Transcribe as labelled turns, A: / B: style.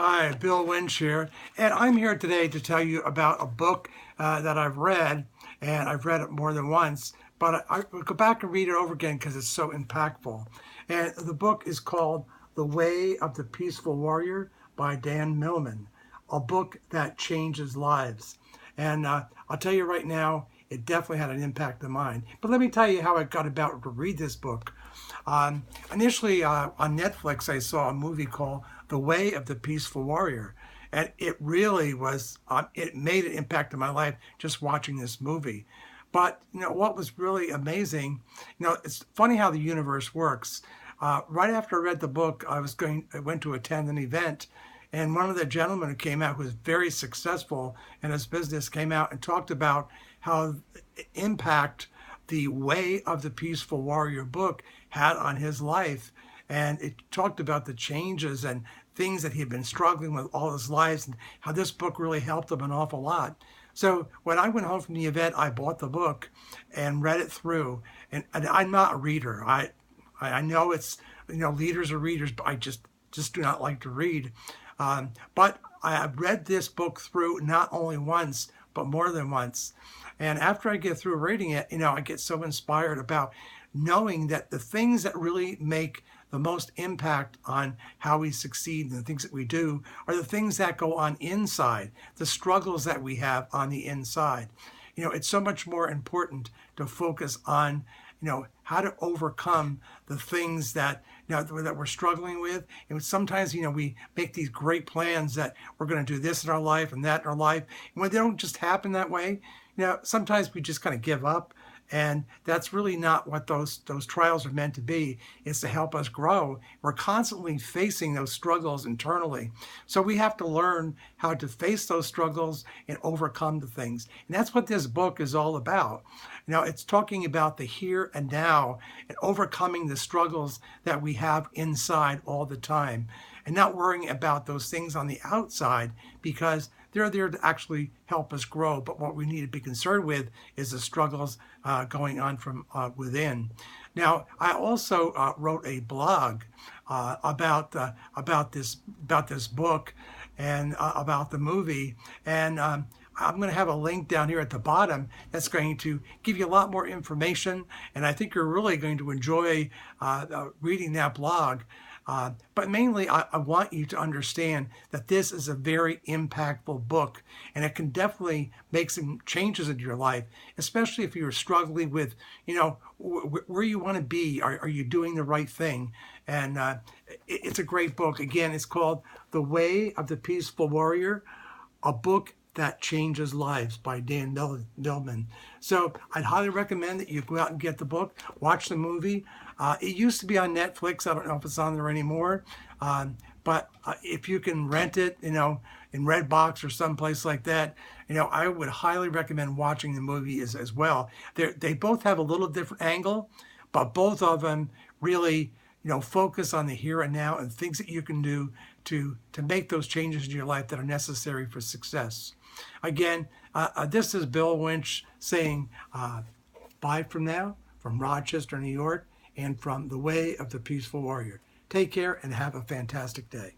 A: Hi, Bill Winch here, and I'm here today to tell you about a book that I've read, and I've read it more than once, but I will go back and read it over again because it's so impactful. And the book is called The Way of the Peaceful Warrior by Dan Millman, a book that changes lives. And I'll tell you right now, it definitely had an impact on mine. But let me tell you how I got about to read this book. Initially, on Netflix, I saw a movie called The Way of the Peaceful Warrior. And it really was, it made an impact on my life just watching this movie. But, what was really amazing, it's funny how the universe works. Right after I read the book, I went to attend an event, and one of the gentlemen who came out, who was very successful in his business, came out and talked about how impact the Way of the Peaceful Warrior book had on his life. And it talked about the changes and things that he had been struggling with all his life, and how this book really helped him an awful lot. So when I went home from the event, I bought the book and read it through. And I'm not a reader. I know it's, leaders are readers, but I just do not like to read. But I have read this book through not only once, but more than once. And after I get through reading it, I get so inspired about knowing that the things that really make the most impact on how we succeed and the things that we do are the things that go on inside, the struggles that we have on the inside. It's so much more important to focus on, how to overcome the things that, that we're struggling with. And sometimes, we make these great plans that we're going to do this in our life and that in our life. And when they don't just happen that way, sometimes we just kind of give up. And that's really not what those trials are meant to be. It's to help us grow. We're constantly facing those struggles internally. So we have to learn how to face those struggles and overcome the things. And that's what this book is all about. It's talking about the here and now and overcoming the struggles that we have inside all the time, and not worrying about those things on the outside, because they're there to actually help us grow. But what we need to be concerned with is the struggles going on from within. Now, I also wrote a blog about this book and about the movie, and I'm going to have a link down here at the bottom that's going to give you a lot more information, and I think you're really going to enjoy reading that blog. But mainly, I want you to understand that this is a very impactful book, and it can definitely make some changes in your life, especially if you're struggling with, where you want to be. Are you doing the right thing? And it's a great book. Again, it's called The Way of the Peaceful Warrior, a book that changes lives by Dan Millman. So I'd highly recommend that you go out and get the book, watch the movie. It used to be on Netflix. I don't know if it's on there anymore. But if you can rent it, in Redbox or someplace like that, I would highly recommend watching the movie as well. They both have a little different angle, but both of them really, focus on the here and now and things that you can do to make those changes in your life that are necessary for success. Again, this is Bill Winch saying bye from now, from Rochester, New York, and from The Way of the Peaceful Warrior. Take care and have a fantastic day.